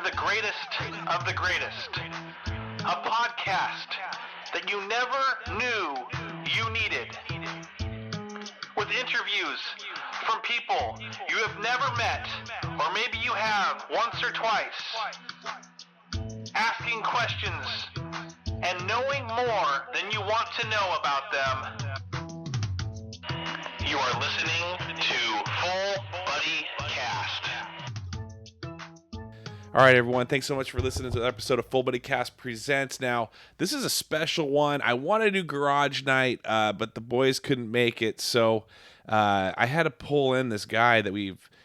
to the greatest of the greatest. A podcast that you never knew you needed. With interviews from people you have never met, or maybe you have once or twice. Asking questions and knowing more than you want to know about them. You are listening to Full Buddy Cast. All right, everyone. Thanks so much for listening to the episode of Full Buddy Cast Presents. Now, this is a special one. I want to do Garage Night, but the boys couldn't make it, so I had to pull in this guy that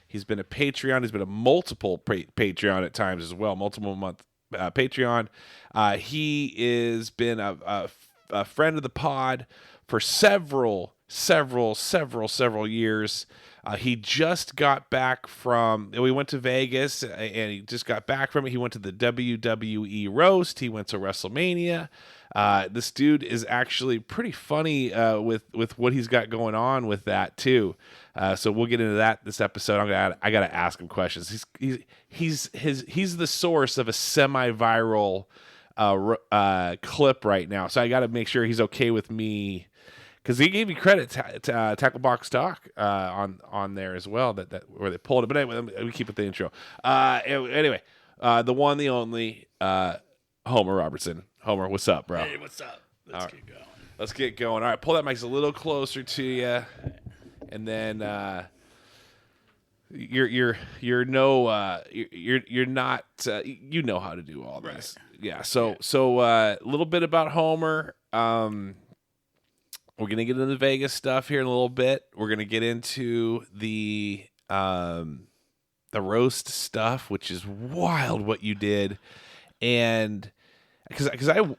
he's been a Patreon. He's been a multiple Patreon at times as well, multiple month Patreon. He has been a friend of the pod for several years. He just got back from, we went to Vegas and he just got back from it. He went to the WWE Roast. He went to Wrestlamania. This dude is actually pretty funny with what he's got going on with that too. So we'll get into that this episode. I gotta ask him questions. He's the source of a semi-viral clip right now. So I got to make sure he's okay with me. Because he gave me credit to Tackle Box Talk on there as well, that where they pulled it. But anyway, we keep it the intro. Anyway, the one, the only, Homer Robertson. Homer, what's up, bro? Hey, what's up? Let's get going. Let's get going. All right, pull that mic a little closer to you, and then you're not you know how to do all this, right. Yeah. So a little bit about Homer. We're going to get into the Vegas stuff here in a little bit. We're going to get into the roast stuff, which is wild what you did. And because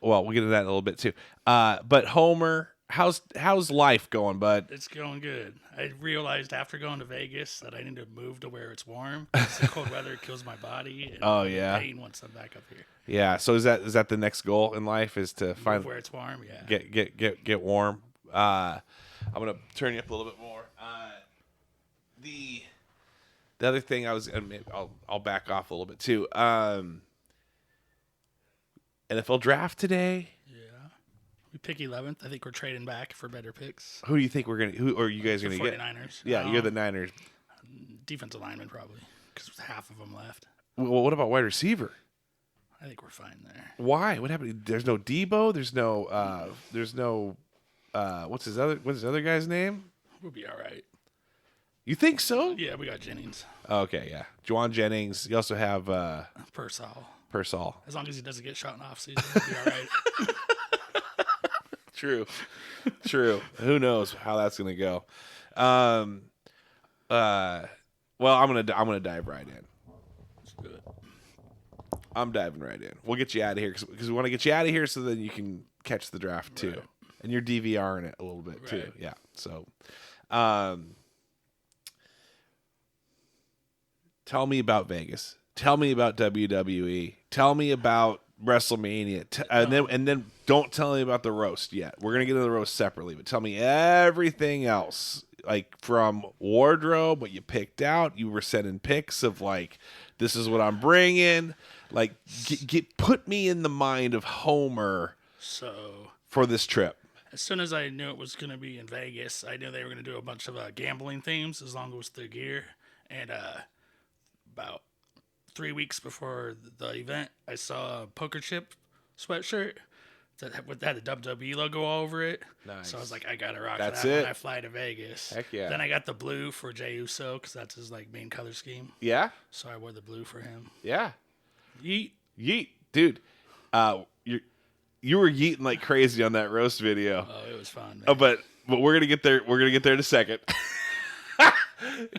we'll get into that in a little bit too. But Homer, how's life going, bud? It's going good. I realized after going to Vegas that I need to move to where it's warm. The cold weather kills my body. And oh yeah. Pain once I'm back up here. Yeah. So is that the next goal in life? Is to find where it's warm? Yeah. Get warm. I'm gonna turn you up a little bit more. The other thing I'll back off a little bit too. NFL draft today. Yeah, we pick 11th. I think we're trading back for better picks. Who do you think who are you guys gonna get? 49ers. Yeah, you're the Niners. Defensive lineman probably, because half of them left. Well, what about wide receiver? I think we're fine there. Why? What happened? There's no Debo. There's no. What's his other guy's name? We'll be all right. You think so? Yeah, we got Jennings. Okay, yeah. Juwan Jennings. You also have Pearsall. As long as he doesn't get shot in off season, we'll be all right. True. Who knows how that's gonna go? Well, I'm gonna dive right in. Let's do it. I'm diving right in. We'll get you out of here because we want to get you out of here so then you can catch the draft too. Right. And you're DVRing it a little bit too. Right. Yeah. So, tell me about Vegas. Tell me about WWE. Tell me about WrestleMania. And then don't tell me about the roast yet. We're going to get into the roast separately, but tell me everything else. Like from wardrobe, what you picked out. You were sending pics of like, this is what I'm bringing. Like, put me in the mind of Homer for this trip. As soon as I knew it was going to be in Vegas, I knew they were going to do a bunch of gambling themes as long as it was their gear. And about 3 weeks before the event, I saw a poker chip sweatshirt that had the WWE logo all over it. Nice. So I was like, I got to rock that's that it. when I fly to Vegas. Heck yeah. Then I got the blue for Jey Uso because that's his main color scheme. Yeah? So I wore the blue for him. Yeah. Yeet. Dude, you were yeeting like crazy on that roast video. Oh, it was fun, man. Oh, but we're gonna get there. We're gonna get there in a second.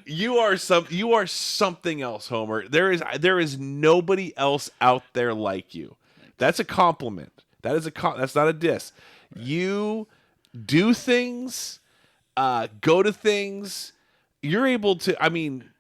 You are something else, Homer. There is nobody else out there like you. That's a compliment. That's not a diss. Right. You do things, go to things. You're able to. I mean,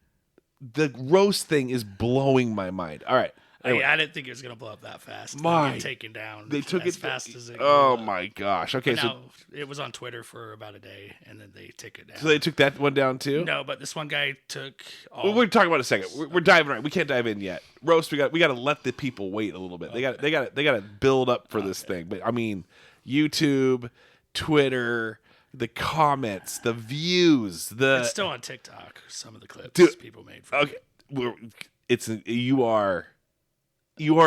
the roast thing is blowing my mind. All right. Anyway. I didn't think it was gonna blow up that fast. My, taken down. they took as it fast as it. Oh blew up. my gosh. Okay, But so now, it was on Twitter for about a day, and then they took it down. they took that one down too. No, but this one guy took. Well, we're talking about it in a second. We're diving right. We can't dive in yet. Roast. We got to let the people wait a little bit. Okay. They got to build up for this thing. But I mean, YouTube, Twitter, the comments, the views, It's still on TikTok. Some of the clips people made. From okay, you are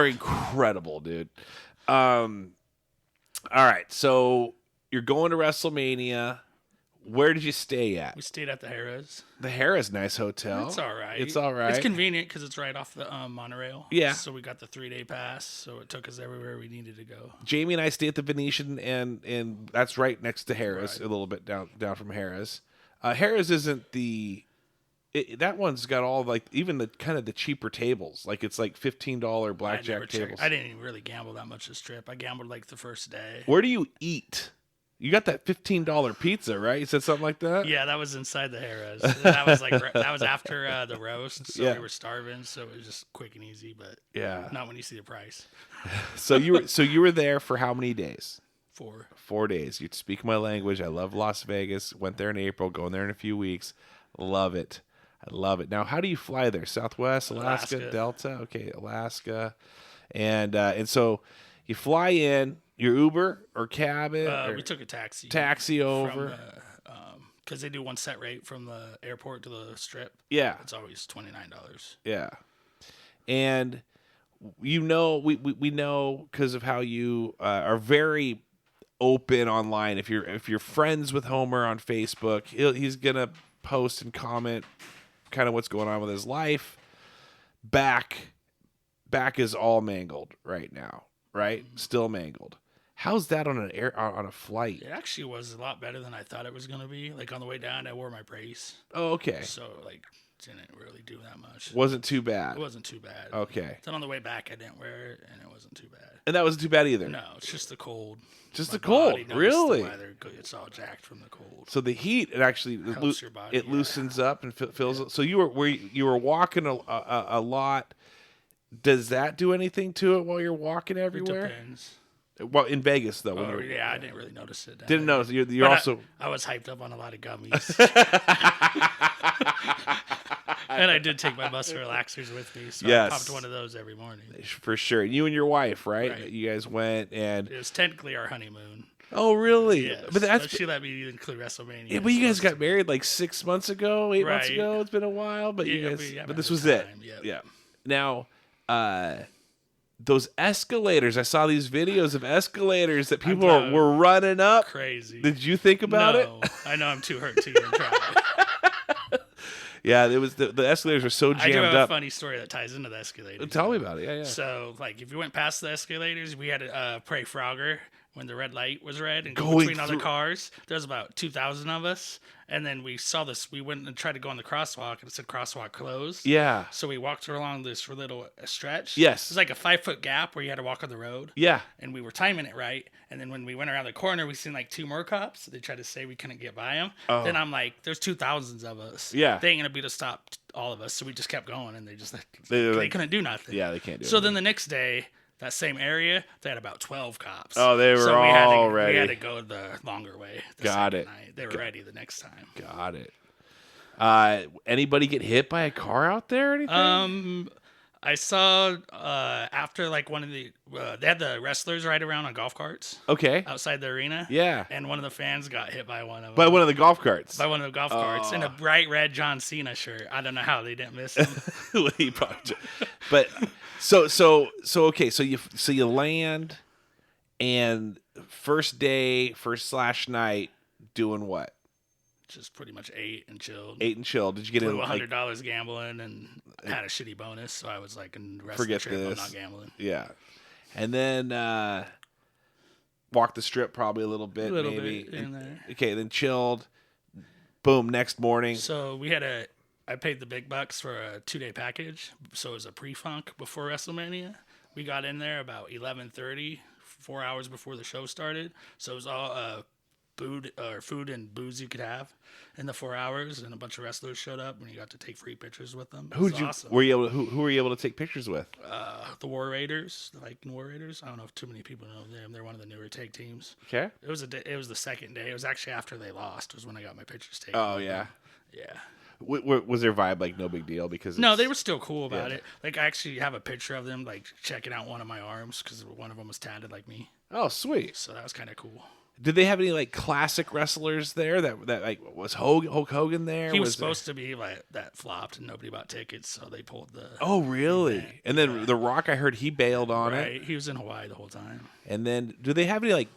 incredible, dude. All right, so you're going to WrestleMania. Where did you stay at? We stayed at the Harrah's. The Harrah's nice hotel. It's all right. It's all right. It's convenient because it's right off the monorail. Yeah. So we got the 3-day pass, so it took us everywhere we needed to go. Jamie and I stay at the Venetian, and that's right next to Harrah's, Right. a little bit down from Harrah's. Harrah's isn't that one's got all like even the kind of the cheaper tables. Like it's like $15 blackjack tables. I didn't even really gamble that much this trip. I gambled like the first day. Where do you eat? You got that $15 pizza, right? You said something like that? Yeah, that was inside the Harrah's. That was that was after the roast, so Yeah. we were starving, so it was just quick and easy, but Yeah. not when you see the price. So you were there for how many days? 4. 4 days. You speak my language. I love Las Vegas. Went there in April. Going there in a few weeks. Love it. I love it. Now, how do you fly there? Southwest, Alaska. Delta. Okay, Alaska, and so you fly in. Your Uber or cab it? Or We took a taxi. Taxi over. Because they do one set rate from the airport to the strip. Yeah. It's always $29. Yeah. And we know because of how you are very open online. If you're friends with Homer on Facebook, he's gonna post and comment kind of what's going on with his life. Back is all mangled right now, right? Still mangled. How's that on on a flight? It actually was a lot better than I thought it was going to be. Like on the way down, I wore my brace. Oh, okay. So like didn't really do that much. Wasn't too bad. It wasn't too bad. Okay. Then on the way back, I didn't wear it, and it wasn't too bad. And that wasn't too bad either. No, it's just the cold. Just My the cold, body noticed really? The weather, it's all jacked from the cold. So the heat, it actually Helps your body, it loosens up and fills. So you were walking a lot. Does that do anything to it while you're walking everywhere? It depends. Well, in Vegas though. Oh, yeah, I didn't really notice it. Didn't notice. You're But also. I was hyped up on a lot of gummies. And I did take my muscle relaxers with me, so Yes. I popped one of those every morning. For sure. You and your wife, right? Right. You guys went and. It was technically our honeymoon. Oh, really? Yes, But she let me include WrestleMania. Yeah, but you guys got married like 6 months ago, 8 months Right. ago. It's been a while, but you Yeah, guys. we haven't But this had was the it. time, yep. Yeah. Now, those escalators. I saw these videos of escalators that people were running up. Crazy. Did you think about it? No, I know I'm too hurt to even try. Yeah, it was the escalators were so I do jammed have a up. funny story that ties into the escalators. Tell me about it. Yeah. So, like, if you went past the escalators, we had to pray Frogger when the red light was red and Going between other through- cars. There's about 2,000 of us. And then we saw this. We went and tried to go on the crosswalk, and it said crosswalk closed. Yeah. So we walked along this little stretch. Yes. It's like a 5-foot gap where you had to walk on the road. Yeah. And we were timing it right. And then when we went around the corner, we seen like 2 more cops. They tried to say we couldn't get by them. Oh. Then I'm like, there's 2,000s of us. Yeah. They ain't going to be able to stop all of us. So we just kept going, and they They couldn't do nothing. Yeah, they can't do it. So then the next day, that same area, they had about 12 cops. Oh, they were so all we ready. had to go the longer way. Got it. Night. They were ready the next time. Got it. Anybody get hit by a car out there or anything? I saw after like one of the they had the wrestlers ride around on golf carts Okay. outside the arena. Yeah. And one of the fans got hit by one of them. By one of the golf carts. By one of the golf carts in a bright red John Cena shirt. I don't know how they didn't miss him. He probably- but so okay, so you land, and first /night doing what? Just pretty much ate and chilled. Ate and chilled. Did you get Blew in like, $100 gambling and had a shitty bonus, so I was like, in the rest Forget of the trip, this. I'm not gambling. yeah, and then walk the strip probably a little bit, A little maybe. bit in there. Okay, then chilled. Boom. Next morning. So I paid the big bucks for a 2-day package. So it was a pre-funk before WrestleMania. We got in there about 11:30, 4 hours before the show started. So it was all food and booze you could have in the 4 hours, and a bunch of wrestlers showed up, and you got to take free pictures with them. It was awesome. Who were you able to take pictures with? The War Raiders, the Viking War Raiders. I don't know if too many people know them. They're one of the newer tag teams. Okay. It was the second day. It was actually after they lost. Was when I got my pictures taken. Oh yeah. Yeah. Was their vibe like no big deal? Because no, they were still cool about it. Like I actually have a picture of them like checking out one of my arms because one of them was tatted like me. Oh, sweet. So that was kind of cool. Did they have any like classic wrestlers there that like was Hulk Hogan there? He was supposed to be like that flopped and nobody bought tickets, so they pulled the. Oh really? And then The Rock, I heard he bailed on it. Right, he was in Hawaii the whole time. And then do they have any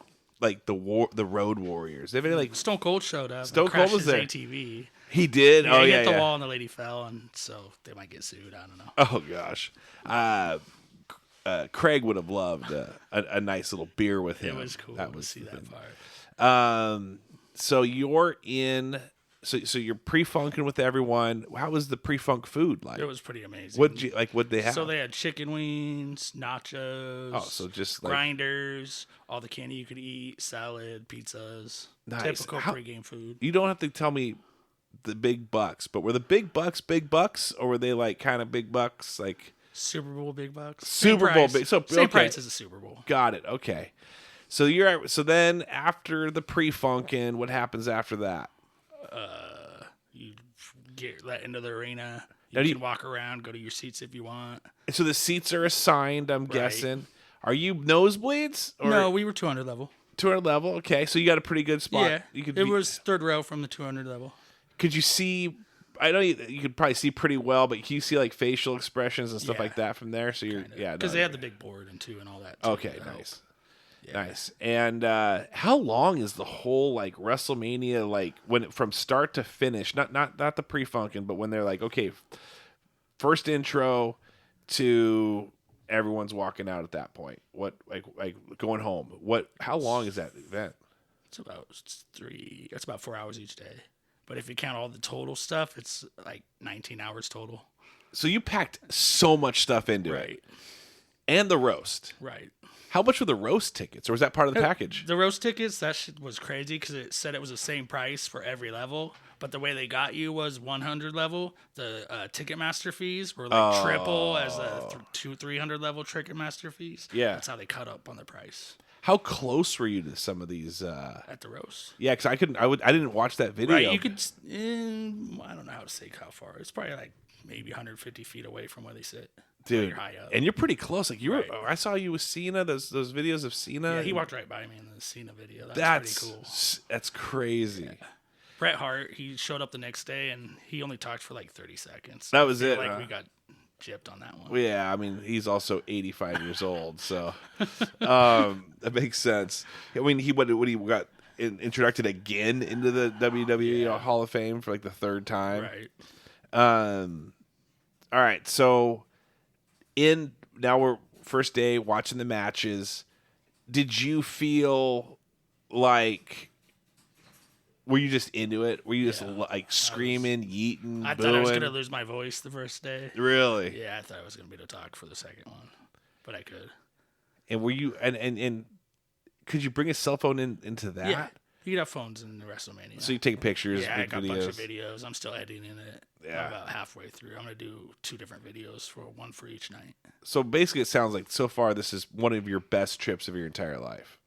like the Road Warriors? They have any like Stone Cold showed up. Stone Cold was there. ATV. He did. Yeah, he hit the wall and the lady fell, and so they might get sued. I don't know. Oh gosh. Craig would have loved a nice little beer with him. It was cool to see that part. So you're in. So you're pre-funking with everyone. How was the pre-funk food like? It was pretty amazing. What'd they have? So they had chicken wings, nachos. Oh, so just grinders, all the candy you could eat, salad, pizzas. Nice. Typical pregame food. You don't have to tell me the big bucks, but were the big bucks, or were they like kind of big bucks like? Super Bowl big bucks. Super Bowl big. So same price as a Super Bowl. Got it. Okay. So then after the pre-funkin', what happens after that? You get let into the arena. You can walk around, go to your seats if you want. So the seats are assigned, I'm guessing. Are you nosebleeds? Or no, we were 200 level. 200 level. Okay, so you got a pretty good spot. Yeah, it was third row from the 200 level. Could you see? I know you could probably see pretty well, but can you see like facial expressions and stuff like that from there? So you're because they had the big board and all that. Okay, nice. Yeah. Nice. And how long is the whole like WrestleMania like from start to finish? Not the pre-funkin', but when they're like, okay, first intro to everyone's walking out at that point. What like going home? How long is that event? It's about 3. It's about 4 hours each day. But if you count all the total stuff, it's like 19 hours total. So you packed so much stuff into it. And the roast. Right. How much were the roast tickets, or was that part of the package? The roast tickets, that shit was crazy because it said it was the same price for every level. But the way they got you was 100 level. The Ticketmaster fees were like triple as the 300 level Ticketmaster fees. Yeah. That's how they cut up on the price. How close were you to some of these? At the roast. Yeah, because I didn't watch that video. Right, you could. I don't know how to say how far. It's probably like maybe 150 feet away from where they sit. Dude, you're high up. And you're pretty close. Like you were. I saw you with Cena. Those videos of Cena. Yeah, he walked right by me in the Cena video. That's pretty cool. That's crazy. Yeah. Bret Hart, he showed up the next day and he only talked for like 30 seconds. That was it. Like we got gypped on that one. Well, yeah, I mean he's also 85 years old, so that makes sense. I mean he got introduced again into the WWE Hall of Fame for like the third time. Right. All right, so now we're first day watching the matches. Did you feel like? Were you just into it? Were you just like screaming, yeeting, I booing? thought I was going to lose my voice the first day. Really? Yeah, I thought I was going to be able to talk for the second one, but I could. And were you and could you bring a cell phone into that? Yeah, you could have phones in WrestleMania. So you take pictures, yeah, I got videos. a bunch of videos. I'm still editing it. Yeah. I'm about halfway through. I'm going to do 2 different videos one for each night. So basically it sounds like so far this is one of your best trips of your entire life.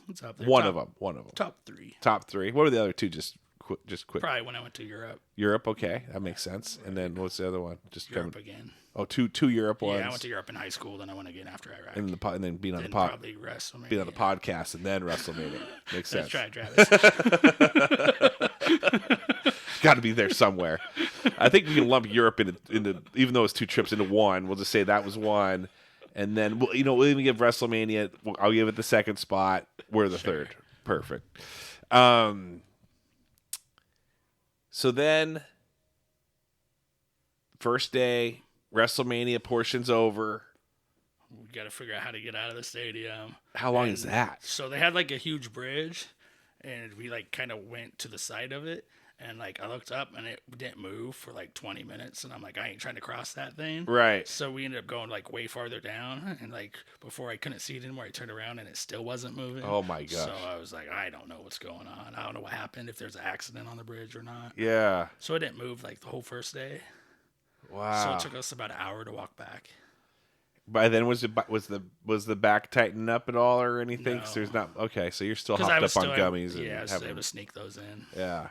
It's up there. One of them. Top 3. Top 3. What were the other 2? Just quick. Probably when I went to Europe. Europe, okay, that makes sense. Right. And then what's the other one? Just Europe again. Oh, two Europe ones. Yeah, I went to Europe in high school. Then I went again after Iraq. And then being on the probably WrestleMania. Being on the podcast and then WrestleMania makes sense. Let's try, Travis. Got to be there somewhere. I think we can lump Europe into even though it's 2 trips into one. We'll just say that was one. And then, we'll even give WrestleMania, I'll give it the second spot. We're the third. Perfect. So then, first day, WrestleMania portion's over. We got to figure out how to get out of the stadium. How long is that? So they had like a huge bridge, and we like kind of went to the side of it. And, like, I looked up, and it didn't move for, like, 20 minutes. And I'm like, I ain't trying to cross that thing. Right. So we ended up going, like, way farther down. And, like, before I couldn't see it anymore, I turned around, and it still wasn't moving. Oh, my gosh. So I was like, I don't know what's going on. I don't know what happened, if there's an accident on the bridge or not. Yeah. So it didn't move, like, the whole first day. Wow. So it took us about an hour to walk back. By then, was the back tightened up at all or anything? No. 'Cause there's not. Okay, so you're still Because hopped I was up still on gummies. yeah, I and was able to sneak those in. Yeah.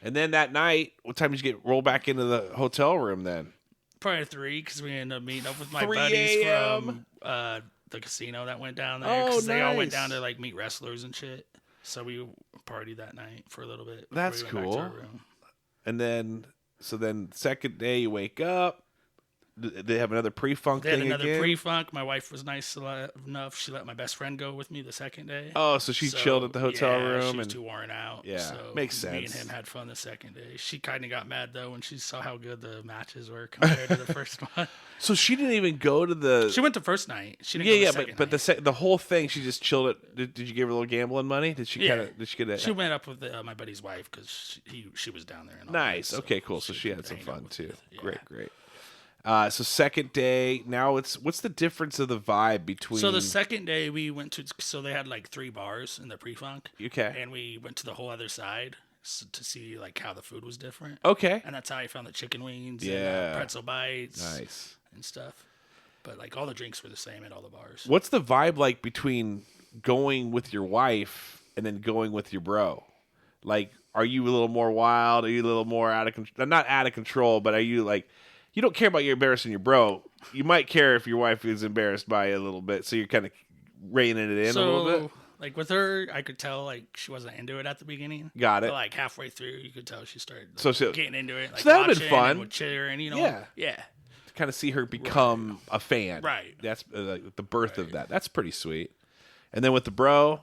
And then that night, what time did you get roll back into the hotel room then? Probably 3, because we ended up meeting up with my 3 buddies a.m.? from the casino that went down there. Oh, Because they all went nice. down to, like, meet wrestlers and shit. So we partied that night for a little bit. before That's we went back to cool. our room. And then, second day you wake up. They have another pre-funk They had thing another again? pre-funk. My wife was nice enough. She let my best friend go with me the second day. Oh, so she chilled at the hotel room She was and too worn out. Yeah, so makes Me and sense. him had fun the second day. She kind of got mad though when she saw how good the matches were compared to the first one. so she didn't even go to the. She went the first night. She didn't go the second but night. the whole thing, she just chilled it. Did you give her a little gambling money? Did she did she get a She went up with my buddy's wife because she was down there. And all nice? that, so Okay, cool. So she had could some hang fun out with too. us. Yeah. Great. So second day, now what's the difference of the vibe between? So the second day we went to, so they had like 3 bars in the pre-funk. Okay. And we went to the whole other side to see like how the food was different. Okay. And that's how I found the chicken wings Yeah. and pretzel bites Nice. and stuff. But like all the drinks were the same at all the bars. What's the vibe like between going with your wife and then going with your bro? Like, are you a little more wild? Are you a little more out of control? Not out of control, but are you like, you don't care about you embarrassing your bro. You might care if your wife is embarrassed by you a little bit, so you're kind of reining it in a little bit. Like with her, I could tell like she wasn't into it at the beginning. Got it. But like halfway through, you could tell she started getting into it. Like, so that would've been watching fun. and would cheer and Yeah. Yeah. To kind of see her become a fan. Right. That's like the birth of that. That's pretty sweet. And then with the bro,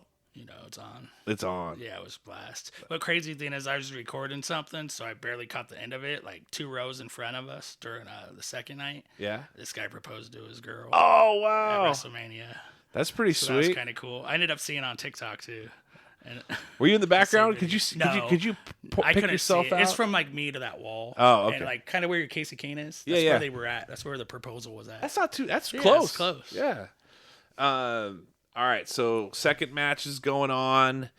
It's on. it's on. Yeah, it was a blast. But crazy thing is, I was recording something, so I barely caught the end of it. Like 2 rows in front of us during the second night. Yeah. This guy proposed to his girl Oh at wow, WrestleMania. that's pretty So that was sweet. kind of cool. I ended up seeing it on TikTok too. And Were you in the background? video. Could you see- No. could you I pick couldn't yourself see it. out? It's from like me to that wall. Oh, okay. And like kind of where your Casey Kane is. Yeah, That's yeah. where they were at. That's where the proposal was at. That's not too. That's Yeah, close. it's close. Yeah. All right. So second match is going on.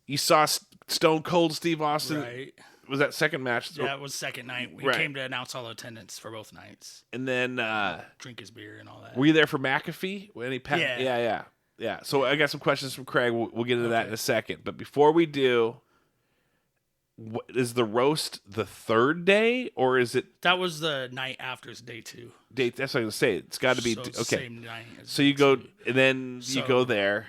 You saw Stone Cold Steve Austin. Right. Was that second match? Yeah, it was second night. We Right. came to announce all attendance for both nights. And then Drink his beer and all that. were you there for McAfee? Any Yeah. Yeah. So I got some questions from Craig. We'll get into that in a second. But before we do, is the roast the third day or is it That was the night after it's day 2. date? That's what I'm gonna say. It's got to be So it's okay. the same night as So you day go 2. and then you So- go there.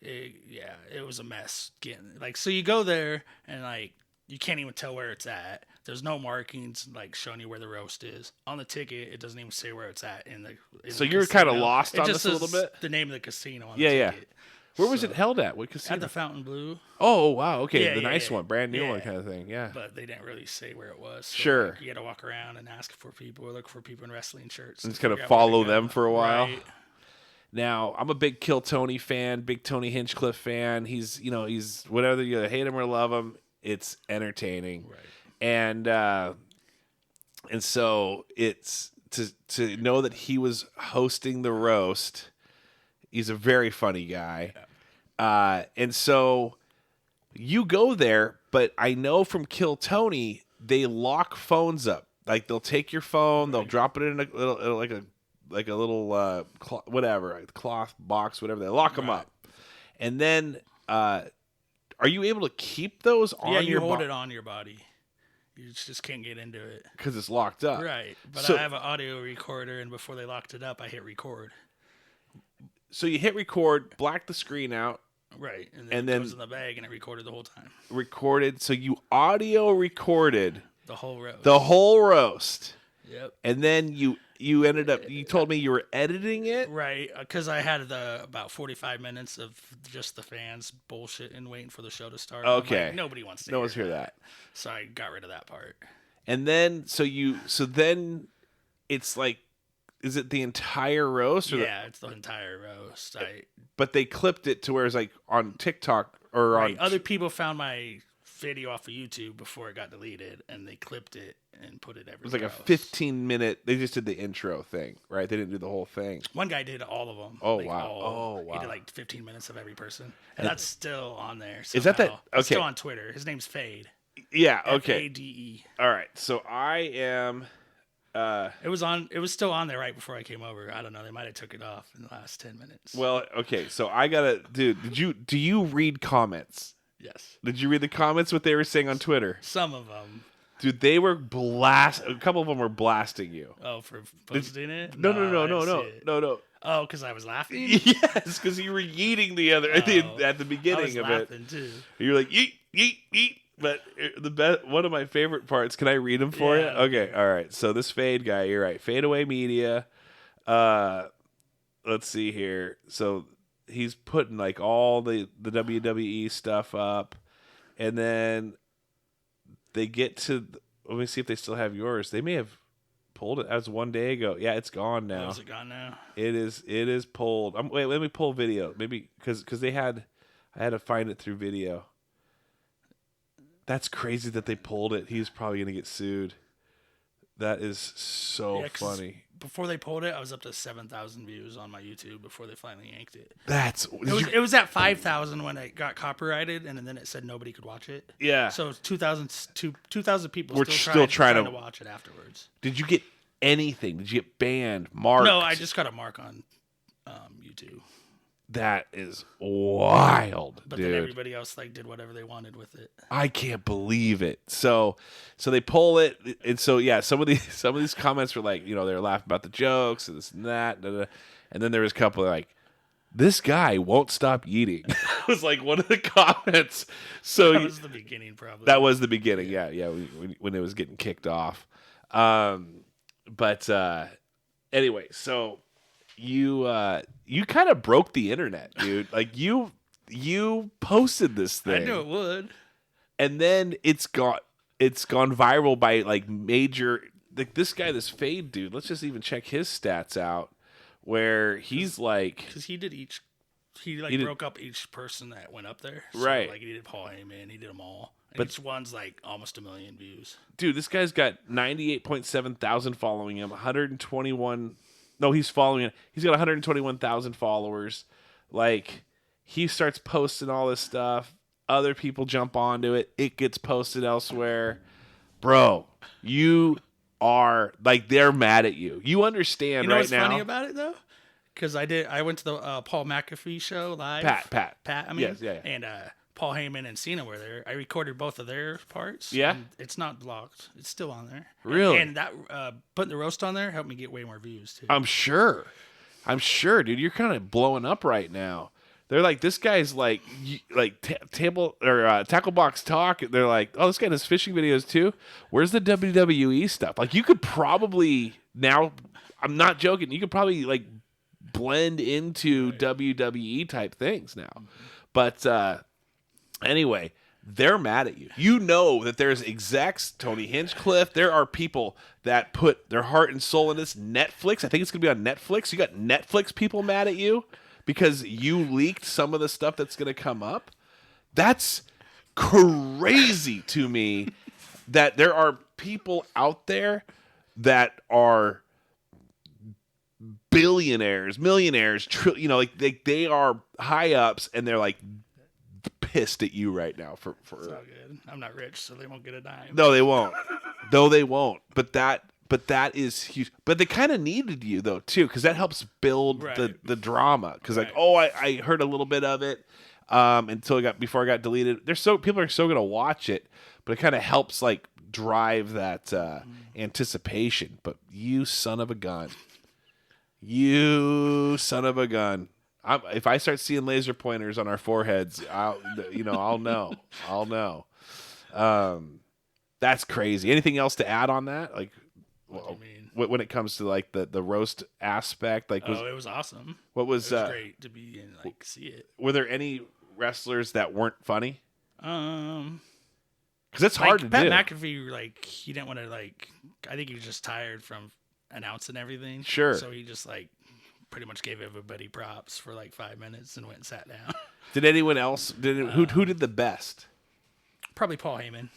It was a mess getting like, so you go there and like you can't even tell where it's at. There's no markings like showing you where the roast is on the ticket. It doesn't even say where it's at in So the you're kind of casino. lost It on just this a little says bit. The name of the casino on Yeah, the yeah. ticket. Where was So- it held at? What casino? At the Fountain Blue, Oh wow, okay, Yeah, the yeah, nice yeah. one, brand new one Yeah. kind of thing. Yeah. but they didn't really say where it was. So, Sure. like, you had to walk around and ask for people or look for people in wrestling shirts. And just to kinda figure out where to follow go. them for a while? Right. Now, I'm a big Kill Tony fan, big Tony Hinchcliffe fan. He's whatever you hate him or love him, it's entertaining. Right. And so it's to know that he was hosting the roast. He's a very funny guy. And so you go there, but I know from Kill Tony, they lock phones up. Like they'll take your phone, they'll drop it in a little like a little cloth box, whatever. They lock them up, and then are you able to keep those on? Yeah, you your hold it on your body. You just can't get into it. because it's locked up. Right. But So- I have an audio recorder, and before they locked it up, I hit record. So you hit record, black the screen out, Right. And And it then- goes in the bag, and it recorded the whole time. recorded. So you audio recorded The whole road. the whole roast, Yep. and then you ended up. You told me you were editing it. Right. Because I had about 45 minutes of just the fans bullshit and waiting for the show to start. I'm Okay. like, nobody wants to No one's hear that. So I got rid of that part. And then then it's like, is it the entire roast? Or Yeah, it's the entire roast. but they clipped it to where it's like on TikTok or Right. on. Other people found my video off of YouTube before it got deleted, and they clipped it and put it everywhere. It was like else. a 15-minute. They just did the intro thing, right? They didn't do the whole thing. One guy did all of them. Oh, wow. Oh, wow. He did like 15 minutes of every person, and that's still on there. Is that somehow. Okay. It's still on Twitter. His name's Fade. Yeah. Okay. Fade. All right. So I am. It was still on there right before I came over. I don't know. They might have took it off in the last 10 minutes. Well, okay. So I gotta, dude. Do you read comments? Yes. Did you read the comments? What they were saying on Twitter? Some of them. Dude, they were A couple of them were blasting you. Oh, for posting it? No. Oh, because I was laughing. Yes, because you were yeeting the other at the beginning of it. Too. You were like yeet yeet yeet. But one of my favorite parts. Can I read them for you? Okay, all right. So this Fade guy, you're right. Fade Away Media. Let's see here. So he's putting like all the WWE stuff up, and then they get to. Let me see if they still have yours. They may have pulled it. That was one day ago. Yeah, it's gone now. Oh, is it gone now? It is pulled. Wait, let me pull video. Maybe because I had to find it through video. That's crazy that they pulled it. He's probably gonna get sued. That is so funny. Before they pulled it, I was up to 7,000 views on my YouTube before they finally yanked it. It was at 5,000 when it got copyrighted, and then it said nobody could watch it. Yeah. So 2,000 people We're still trying to watch it afterwards. Did you get anything? Did you get banned? Marked? No, I just got a mark on YouTube. That is wild, but dude. Then everybody else did whatever they wanted with it. I can't believe it. So they pull it, and so yeah, some of these comments were like, they're laughing about the jokes and this and that, and then there was a couple like, this guy won't stop eating. was like one of the comments. So that was the beginning, probably. That was the beginning, yeah. When it was getting kicked off. But anyway, so. You kind of broke the internet, dude. Like you posted this thing. I knew it would. And then it's gone viral by major this guy, this Fade dude. Let's just even check his stats out where he's because he broke up each person that went up there. So, right. He did Paul Heyman, he did them all. And but each one's almost 1 million views. Dude, this guy's got 98.7 thousand following him, 121. No, he's following it. He's got 121,000 followers. He starts posting all this stuff. Other people jump onto it. It gets posted elsewhere. Bro, you are they're mad at you. You understand right now. You know what's funny about it though? Because I went to the Paul McAfee show live. Pat. I mean, yes, yeah. And Paul Heyman and Cena were there. I recorded both of their parts. Yeah. It's not blocked. It's still on there. Really? And that putting the roast on there helped me get way more views too. I'm sure, dude. You're kind of blowing up right now. They're like, this guy's table or tackle box talk. They're like, oh, this guy does fishing videos too. Where's the WWE stuff? You could probably now. I'm not joking. You could probably blend into WWE type things now, but. Anyway, they're mad at you. You know that there's execs, Tony Hinchcliffe. There are people that put their heart and soul in this. Netflix, I think it's going to be on Netflix. You got Netflix people mad at you because you leaked some of the stuff that's going to come up. That's crazy to me that there are people out there that are billionaires, millionaires, they are high ups, and they're pissed at you right now for It's all good. I'm not rich, so they won't get a dime. No, they won't. They won't. But that is huge. But they kind of needed you though too, because that helps build the drama. Because I heard a little bit of it before I got deleted. People are so gonna watch it, but it kind of helps drive that anticipation. But you son of a gun. If I start seeing laser pointers on our foreheads, I'll know. I'll know. That's crazy. Anything else to add on that? What do you mean? When it comes to the roast aspect, it was awesome. What was it was great to be in, see it. Were there any wrestlers that weren't funny? Because it's hard to Pat do. McAfee, he didn't want to I think he was just tired from announcing everything. Sure. So he just pretty much gave everybody props for 5 minutes and went and sat down. Did anyone else? Who did the best? Probably Paul Heyman.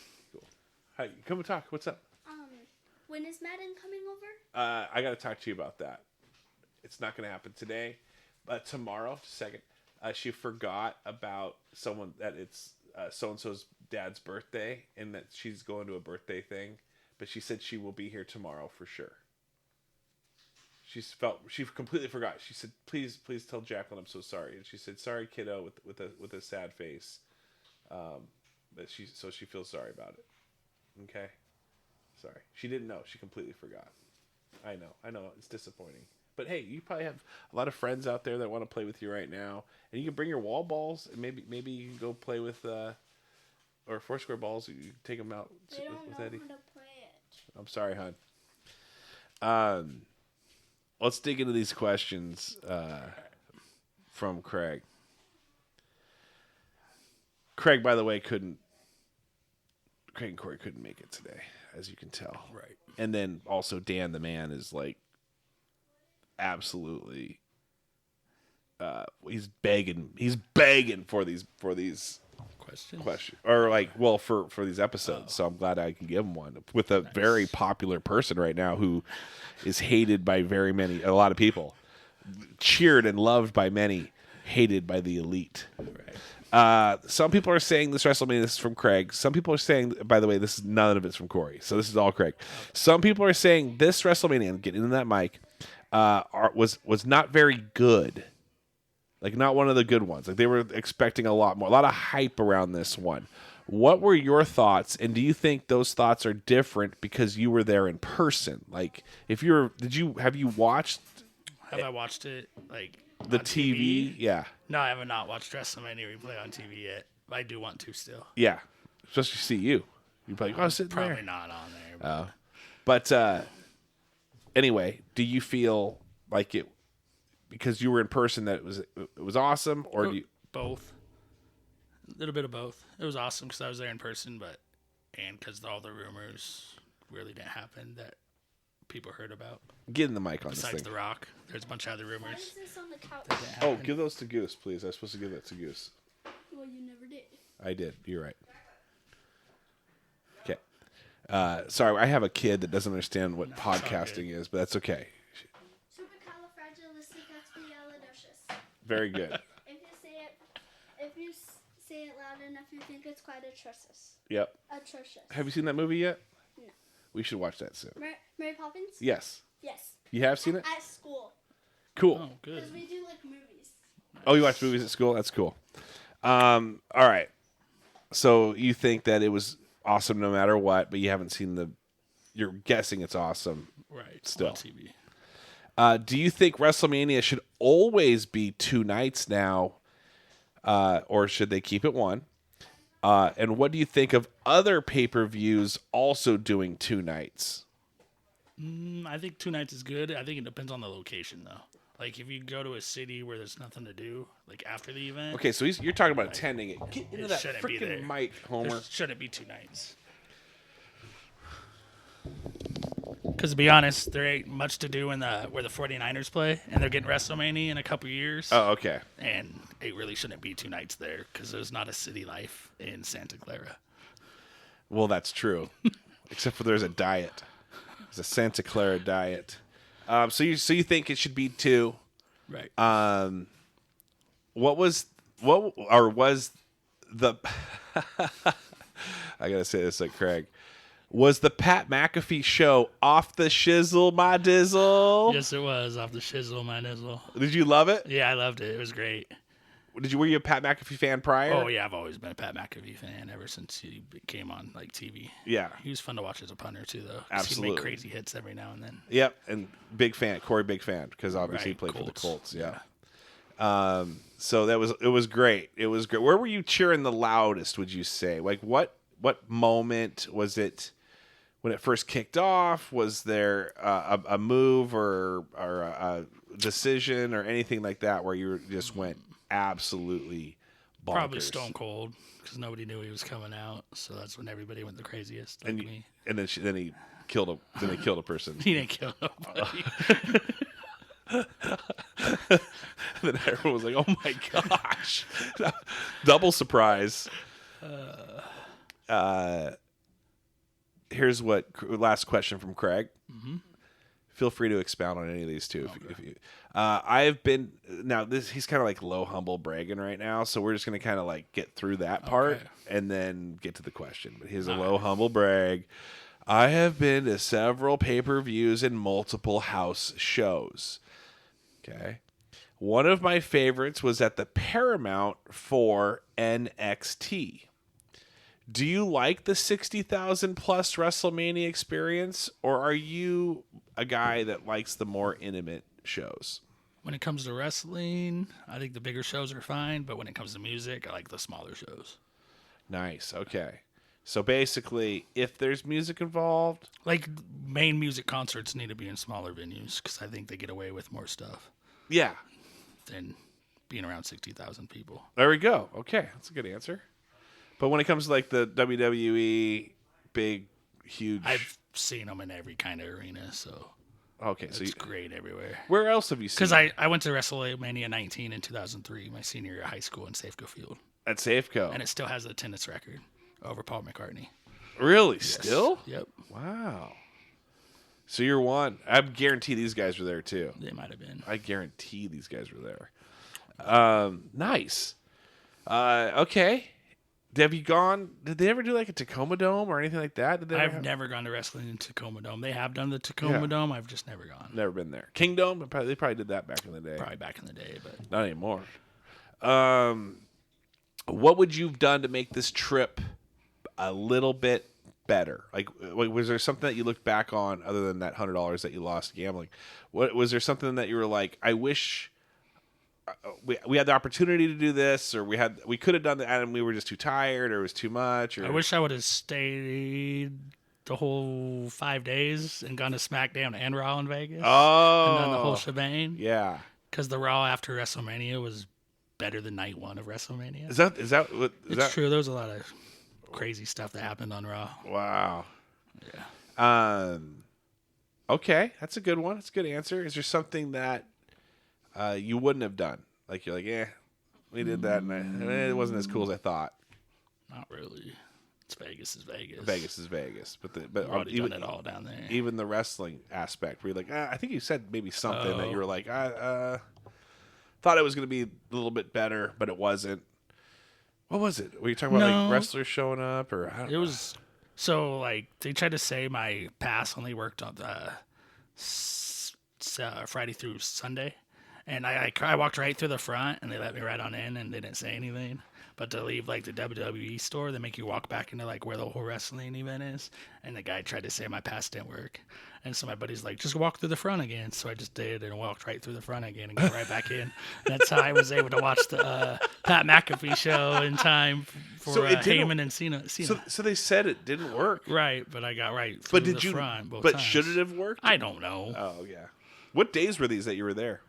Hi, come and talk. What's up? When is Madden coming over? I got to talk to you about that. It's not going to happen today, but tomorrow. Just a second. She forgot about someone that it's so and so's dad's birthday, and that she's going to a birthday thing. But she said she will be here tomorrow for sure. She completely forgot. She said, "Please tell Jacqueline I'm so sorry." And she said, "Sorry, kiddo," with a sad face. But she feels sorry about it. Okay. Sorry. She didn't know. She completely forgot. I know. It's disappointing. But hey, you probably have a lot of friends out there that want to play with you right now. And you can bring your wall balls, and maybe you can go play with or Foursquare balls. You can take them out with Eddie. They don't know how to play it. I'm sorry, hon. Let's dig into these questions from Craig. Craig, by the way, Craig and Corey couldn't make it today, as you can tell. Right. And then also Dan the man is like absolutely he's begging for these questions or like for these episodes. So I'm glad I can give him one with a very popular person right now who is hated by a lot of people, cheered and loved by many, hated by the elite. Right. Some people are saying this WrestleMania, this is from Craig. Some people are saying, by the way, none of it's from Corey. So this is all Craig. Some people are saying this WrestleMania, and getting into that mic, was not very good. Like, not one of the good ones. Like, they were expecting a lot more. A lot of hype around this one. What were your thoughts, and do you think those thoughts are different because you were there in person? Like, have you watched? Have I watched it, like, the on TV? Yeah. No, I have not watched WrestleMania replay on TV yet. But I do want to still. Yeah. Especially see you. You'd be like, oh, sitting Probably there. not on there. But anyway, do you feel like it because you were in person that it was awesome, or do you both? A little bit of both. It was awesome because I was there in person, and because all the rumors really didn't happen that people heard about. Get in the mic on Besides this thing. The Rock, there's a bunch of other Why rumors. is this on the couch? Oh, give those to Goose, please. I was supposed to give that to Goose. Well, you never did. I did. You're right. Okay. Sorry, I have a kid that doesn't understand what podcasting is, but that's okay. Supercalifragilisticexpialidocious. Very good. If you say it loud enough, you think it's quite atrocious. Yep. Atrocious. Have you seen that movie yet? No. We should watch that soon. Mary Poppins? Yes. Yes. You have seen it? At school. Cool. Oh, good. Because we do like movies. Oh, you watch movies at school? That's cool. All right. So you think that it was awesome no matter what, but you haven't seen you're guessing it's awesome. Right. Still. On TV. Do you think WrestleMania should always be 2 nights now, or should they keep it 1? And what do you think of other pay-per-views also doing 2 nights? I think 2 nights is good. I think it depends on the location, though. Like, if you go to a city where there's nothing to do, like after the event. Okay, so you're talking about attending it. Get into that shouldn't be there. freaking mic, Homer. There shouldn't be 2 nights. Because to be honest, there ain't much to do where the 49ers play, and they're getting WrestleMania in a couple years. Oh, okay. And it really shouldn't be 2 nights there because there's not a city life in Santa Clara. Well, that's true. Except for there's a diet. There's a Santa Clara diet. So you think it should be 2? Right. What was the I gotta say this like Craig. Was the Pat McAfee show off the shizzle, my dizzle? Yes, it was off the shizzle, my nizzle. Did you love it? Yeah, I loved it. It was great. Were you a Pat McAfee fan prior? Oh yeah, I've always been a Pat McAfee fan ever since he came on like TV. Yeah. He was fun to watch as a punter too, though. 'Cause Absolutely. He'd make crazy hits every now and then. Yep, and big fan, Corey, big fan, because obviously he Right, played for the Colts. Colts. Yeah. So it was great. It was great. Where were you cheering the loudest? Would you say? Like what moment was it? When it first kicked off, was there a move or a decision or anything like that where you just went absolutely bonkers? Probably Stone Cold because nobody knew he was coming out, so that's when everybody went the craziest. Like me. And then he killed a person. He didn't kill nobody. Then everyone was like, "Oh my gosh!" Double surprise. Here's what last question from Craig. Mm-hmm. Feel free to expound on any of these too. If you, I've been now. He's kind of like low, humble bragging right now, so we're just gonna kind of like get through that part and then get to the question. But he's a low, humble brag. I have been to several pay-per-views and multiple house shows. Okay, one of my favorites was at the Paramount for NXT. Do you like the 60,000 plus WrestleMania experience, or are you a guy that likes the more intimate shows? When it comes to wrestling, I think the bigger shows are fine, but when it comes to music, I like the smaller shows. Nice. Okay. So basically, if there's music involved, like main music concerts need to be in smaller venues because I think they get away with more stuff. Yeah. Than being around 60,000 people. There we go. Okay, that's a good answer. But when it comes to like the WWE big, huge, I've seen them in every kind of arena, so okay, so it's great everywhere. Where else have you seen? Because I went to WrestleMania 19 in 2003, my senior year of high school in Safeco Field. At Safeco, and it still has the attendance record over Paul McCartney. Really? Yes. Still? Yep. Wow. So you're one. I guarantee these guys were there too. They might have been. I guarantee these guys were there. Nice. Okay. Have you gone? Did they ever do like a Tacoma Dome or anything like that? I've never gone to wrestling in Tacoma Dome. They have done the Tacoma Dome. I've just never gone. Never been there. Kingdom? They probably did that back in the day. Probably back in the day, but not anymore. What would you have done to make this trip a little bit better? Like, was there something that you looked back on other than that $100 that you lost gambling? What was there something that you were like, I wish we had the opportunity to do this, or we could have done that and we were just too tired, or it was too much? Or... I wish I would have stayed the whole 5 days and gone to SmackDown and Raw in Vegas. Oh, and done the whole shebang. Yeah, because the Raw after WrestleMania was better than night one of WrestleMania. Is that true? There was a lot of crazy stuff that happened on Raw. Wow. Yeah. Okay, that's a good one. That's a good answer. Is there something that you wouldn't have done? Like you're like, we did that, and it wasn't as cool as I thought. Not really. It's Vegas is Vegas. Vegas is Vegas, but even done it all down there. Even the wrestling aspect, where you're like, I think you said maybe something that you were like, thought it was going to be a little bit better, but it wasn't. What was it? Were you talking about like wrestlers showing up, or I don't know. Was so like they tried to say my pass only worked on Friday through Sunday, and I walked right through the front, and they let me right on in, and they didn't say anything. But to leave like the WWE store, they make you walk back into like where the whole wrestling event is. And the guy tried to say my pass didn't work. And so my buddy's like, just walk through the front again. So I just did and walked right through the front again and got right back in. And that's how I was able to watch the Pat McAfee show in time for Heyman and Cena. So they said it didn't work. Right, but I got right through the front both times. But should it have worked? I don't know. Oh, yeah. What days were these that you were there?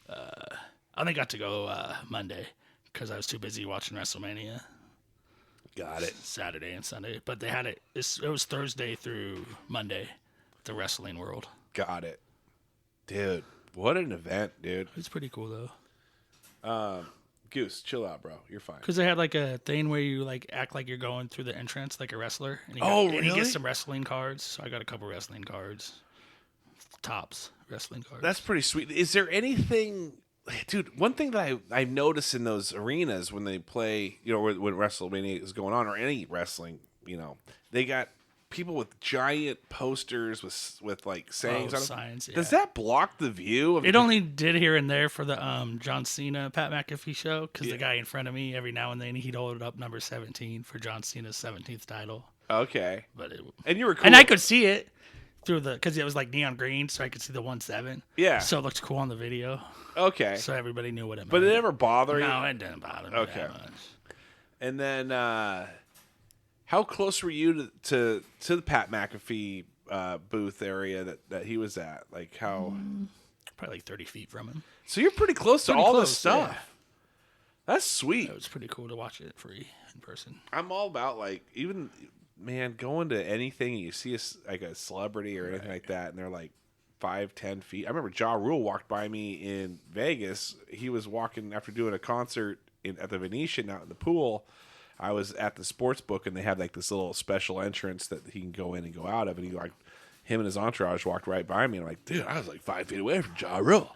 I only got to go Monday because I was too busy watching WrestleMania. Got it. Saturday and Sunday. But they had it. It was Thursday through Monday, the Wrestling World. Got it. Dude, what an event, dude. It's pretty cool, though. Goose, chill out, bro. You're fine. Because they had like a thing where you like act like you're going through the entrance like a wrestler. And really? And you get some wrestling cards. So I got a couple wrestling cards. Tops wrestling cards. That's pretty sweet. Is there anything... Dude, one thing that I notice in those arenas when they play, when WrestleMania is going on, or any wrestling, they got people with giant posters with like sayings on them. Signs, yeah. Does that block the view? It only did here and there for the John Cena Pat McAfee show, because the guy in front of me, every now and then, he'd hold up number 17 for John Cena's 17th title. Okay. But and you were cool. And I could see it because it was like neon green, so I could see the 1-7. Yeah. So it looked cool on the video. Okay. So everybody knew what it meant. But it never bothered you? No, it didn't bother me that much. And then, how close were you to the Pat McAfee booth area that he was at? Like how? Probably like 30 feet from him. So you're pretty close to all this stuff. Yeah. That's sweet. It was pretty cool to watch it free in person. I'm all about like going to anything and you see like a celebrity or anything like that, and they're like 5-10 feet. I remember Ja Rule walked by me in Vegas. He was walking after doing a concert at the Venetian out in the pool. I was at the sports book and they had like this little special entrance that he can go in and go out of, and him and his entourage walked right by me, and I'm like, dude, I was like 5 feet away from Ja Rule.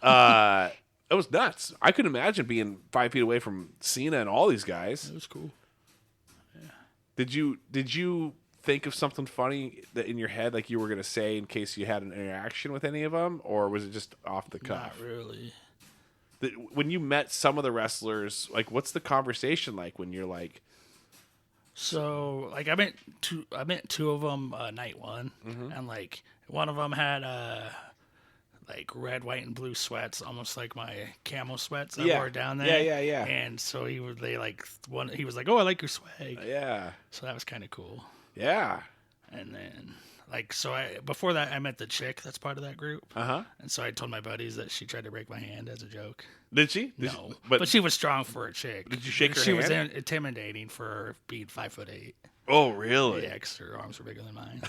It was nuts. I couldn't imagine being 5 feet away from Cena and all these guys. It was cool. Yeah. Did you think of something funny that in your head, like you were gonna say in case you had an interaction with any of them, or was it just off the cuff? Not really. When you met some of the wrestlers, like, what's the conversation like when you're like? So, like, I met two of them night one, and like one of them had like red, white, and blue sweats, almost like my camo sweats I wore down there. Yeah. And so he was like, "Oh, I like your swag." Yeah. So that was kind of cool. Yeah. And then, like, before that, I met the chick that's part of that group. And so I told my buddies that she tried to break my hand as a joke. Did she? No, but she was strong for a chick. Did you shake her hand? She was intimidating for being 5'8". Oh, really? Yeah, because her arms were bigger than mine.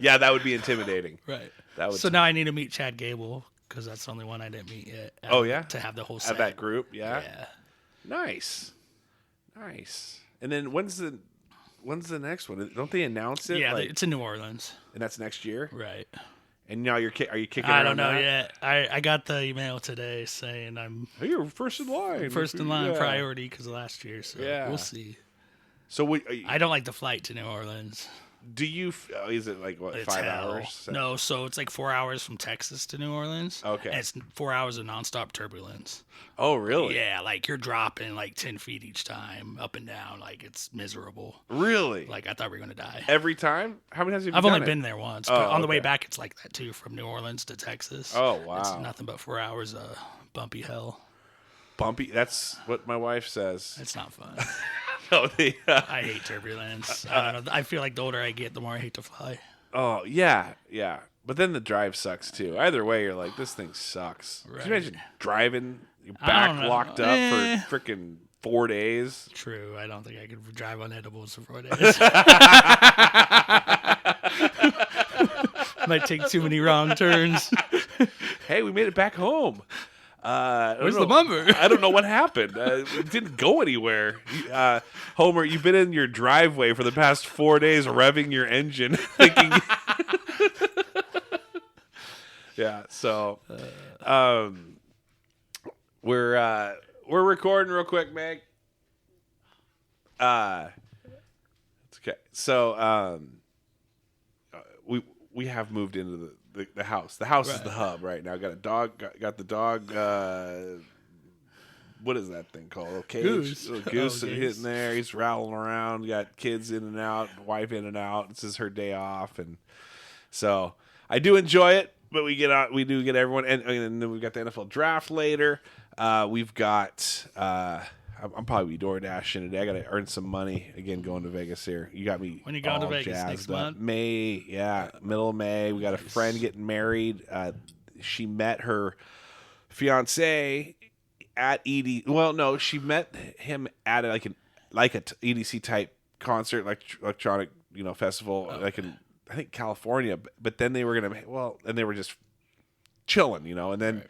Yeah, that would be intimidating. Right. So now I need to meet Chad Gable because that's the only one I didn't meet yet. Oh, yeah? To have the whole set. Of that group, yeah? Yeah. Nice. And then when's the next one? Don't they announce it? Yeah, it's in New Orleans. And that's next year? Right. And now are you kicking I don't know that? yet. I got the email today saying I'm you're first in line. Priority because of last year. So we'll see. So I don't like the flight to New Orleans. Do you? Is it like what? It's 5 hell. hours? No, so it's like 4 hours from Texas to New Orleans. Okay. And it's 4 hours of nonstop turbulence. Oh, really? Yeah, like you're dropping like 10 feet each time, up and down. Like it's miserable. Really? Like I thought we were gonna die. Every time? How many times have you I've done only it? been there once, but on the way okay. back it's like that too, from New Orleans to Texas. Oh, wow. It's nothing but 4 hours of bumpy hell. Bumpy? That's what my wife says. It's not fun. No, I hate turbulence. I don't know. I feel like the older I get, the more I hate to fly. Oh, yeah. But then the drive sucks too. Either way, you're like, this thing sucks. Right. Can you imagine driving, your back locked up for freaking 4 days? True. I don't think I could drive on edibles for 4 days. Might take too many wrong turns. Hey, we made it back home. Where's the bumper? I don't know what happened. It didn't go anywhere. Homer, you've been in your driveway for the past 4 days revving your engine, thinking. Yeah. So, we're recording real quick, Meg. It's okay. So, we have moved into the house. The house is the hub right now. Got a dog. Got the dog. What is that thing called? A cage. Goose. Little goose Oh, hitting there. He's rattling around. Got kids in and out. Wife in and out. This is her day off, and so I do enjoy it. But we get out. We do get everyone, and then we've got the NFL draft later. We've got. I'm probably DoorDashing today. I got to earn some money again going to Vegas here. You got me. When you going to Vegas jazzed next up. month? May, middle of May. We got a friend getting married. She met her fiance at ED. Well, no, she met him at like an EDC type concert, like electronic, festival, like in I think California. But then they were and they were just chilling, and then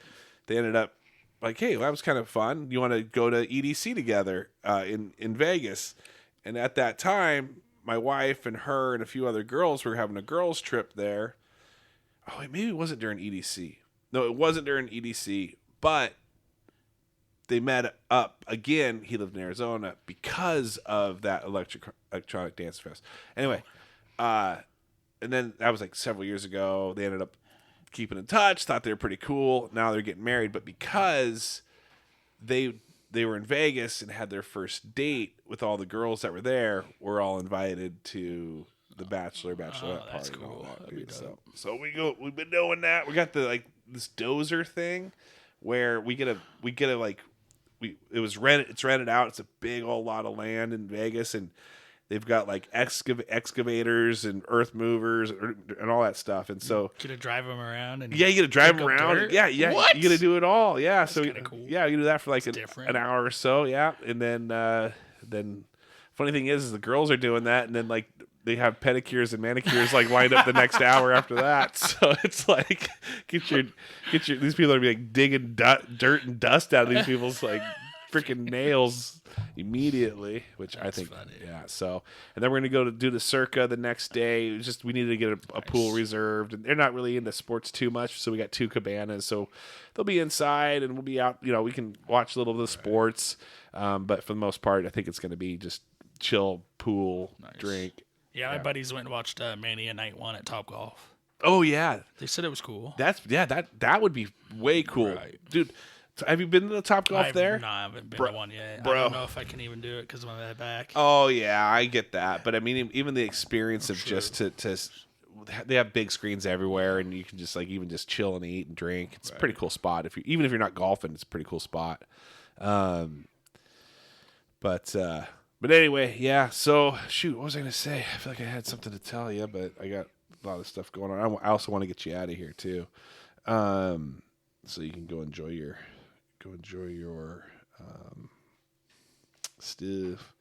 they ended up. Like, hey, that was kind of fun. You want to go to EDC together in Vegas? And at that time, my wife and her and a few other girls were having a girls' trip there. Oh, maybe it wasn't during EDC. No, it wasn't during EDC. But they met up again. He lived in Arizona because of that electronic dance fest. Anyway, and then that was like several years ago. They ended up keeping in touch, thought they were pretty cool. Now they're getting married, but because they were in Vegas and had their first date with all the girls that were there, we're all invited to the bachelorette party. That's and all cool. that, That'd be dude. dope. So we've been doing that. We got this dozer thing where it's rented out. It's a big old lot of land in Vegas, and they've got like excavators and earth movers and all that stuff. And so Get to drive them around and you get to drive them pick up around. dirt? Yeah. What? You get to do it all. Yeah. That's So kinda cool. yeah, you do that for like different. an hour or so. Yeah. And then funny thing is the girls are doing that. And then like they have pedicures and manicures like lined up the next hour after that. So it's like get your these people are like digging dirt and dust out of these people's like freaking nails immediately, which I think funny. Yeah. So and then we're gonna go to do the Circa the next day. It was just we needed to get a pool reserved, and they're not really into sports too much, so we got 2 cabanas. So they'll be inside and we'll be out. You know, we can watch a little of the sports, but for the most part, I think it's gonna be just chill, pool, drink. Yeah, my buddies went and watched Mania Night 1 at Top Golf. Oh yeah, They said it was cool. That would be way cool, dude. Have you been to the Top Golf there? No, I haven't been to one yet. Bro. I don't know if I can even do it because of my back. Oh yeah, I get that, but I mean, even the experience of just to they have big screens everywhere, and you can just like even just chill and eat and drink. It's a pretty cool spot. Even if you're not golfing, it's a pretty cool spot. But anyway, yeah. So shoot, what was I gonna say? I feel like I had something to tell you, but I got a lot of stuff going on. I also want to get you out of here too, so you can go enjoy your stuff.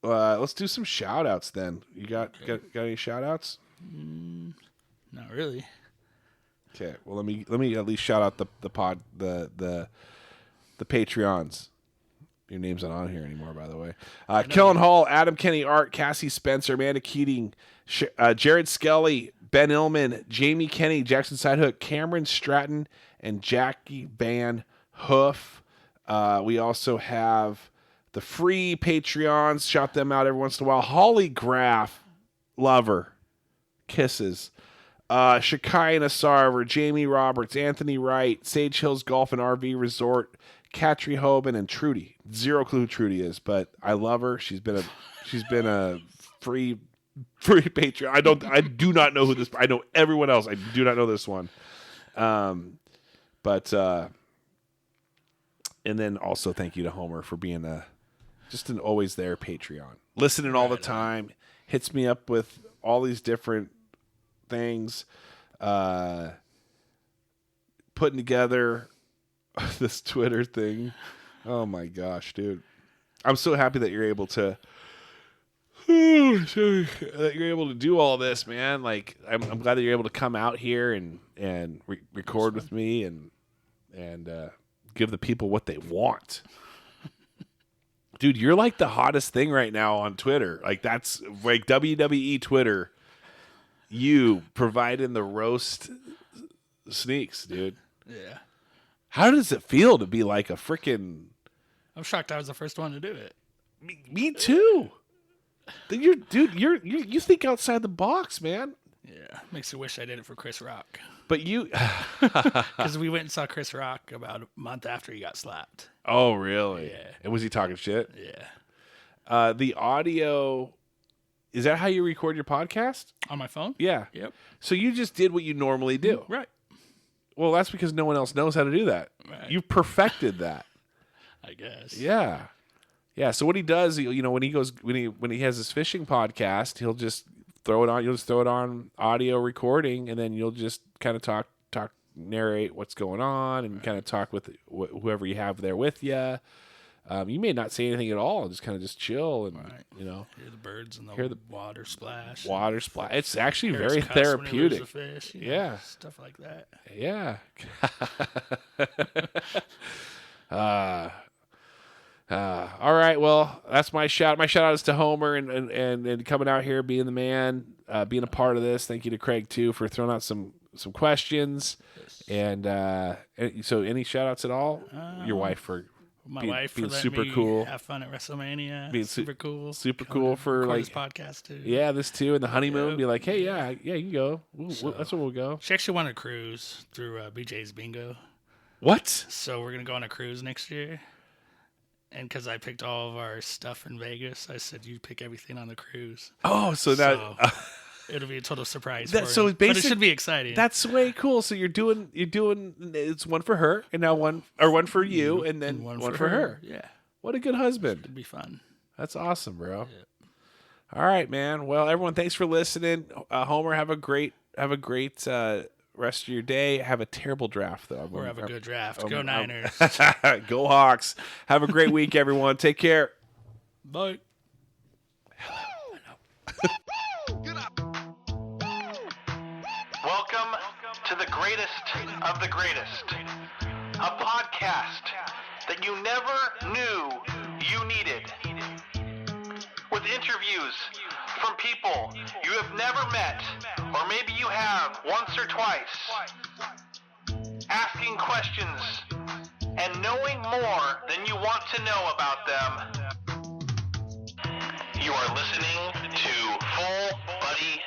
Let's do some shout outs then. You got any shout outs? Not really. Okay. Well, let me at least shout out the Patreons. Your name's not on here anymore, by the way. Kellen Hall, Adam Kenny Art, Cassie Spencer, Amanda Keating, Jared Skelly, Ben Illman, Jamie Kenny, Jackson Sidehook, Cameron Stratton, and Jackie Van Hoof. We also have the free Patreons. Shout them out every once in a while. Holly Graff, Lover, Kisses. Shekinah Sarver, Jamie Roberts, Anthony Wright, Sage Hills Golf and RV Resort, Katri Hoban, and Trudy. Zero clue who Trudy is, but I love her. She's been a free Patreon. I do not know who this. I know everyone else. I do not know this one. But and then also thank you to Homer for being just an always there Patreon, listening all the time. Hits me up with all these different things, putting together this Twitter thing. Oh my gosh, dude. I'm so happy that you're able to do all this, man. Like I'm glad that you're able to come out here and record with me and give the people what they want. Dude, you're like the hottest thing right now on Twitter. Like that's like WWE Twitter. You providing the roast sneaks, dude. Yeah. How does it feel to be like a freaking... I'm shocked I was the first one to do it. Me too. You think outside the box, man. Yeah. Makes me wish I did it for Chris Rock. But you... Because we went and saw Chris Rock about a month after he got slapped. Oh, really? Yeah. And was he talking shit? Yeah. The audio... Is that how you record your podcast? On my phone? Yeah. Yep. So you just did what you normally do. Right. Well, that's because no one else knows how to do that. Right. You've perfected that. I guess. Yeah. Yeah. So what he does, when he has his fishing podcast, he'll just throw it on. You'll just throw it on audio recording, and then you'll just kind of narrate what's going on, and kind of talk with whoever you have there with you. You may not say anything at all, just kind of just chill and hear the birds and hear the water splash. Water splash. It's actually Harris very cuss when he therapeutic. loses a fish, Yeah. Stuff like that. Yeah. All right. Well, that's my shout. My shout out is to Homer and coming out here, being the man, being a part of this. Thank you to Craig too for throwing out some questions. Yes. And so any shout outs at all? Your wife for my wife being for super me cool, have fun at WrestleMania, being super cool, for like this podcast too. Yeah, this too, and the honeymoon. Be like, hey, yeah, you can go. That's where we'll go. She actually won a cruise through BJ's Bingo. What? So we're gonna go on a cruise next year. And because I picked all of our stuff in Vegas, I said you pick everything on the cruise. Oh, so that. It'll be a total surprise. So but it should be exciting. That's way cool. So you're doing. It's one for her, and now one for you, and then one for her. Yeah. What a good husband. It'd be fun. That's awesome, bro. Yeah. All right, man. Well, everyone, thanks for listening. Homer, have a great rest of your day. Have a terrible draft though. Or have a good draft. Go Niners. Go Hawks. Have a great week, everyone. Take care. Bye. Hello. the greatest of the greatest. A podcast that you never knew you needed. With interviews from people you have never met, or maybe you have once or twice. Asking questions and knowing more than you want to know about them. You are listening to Full Buddy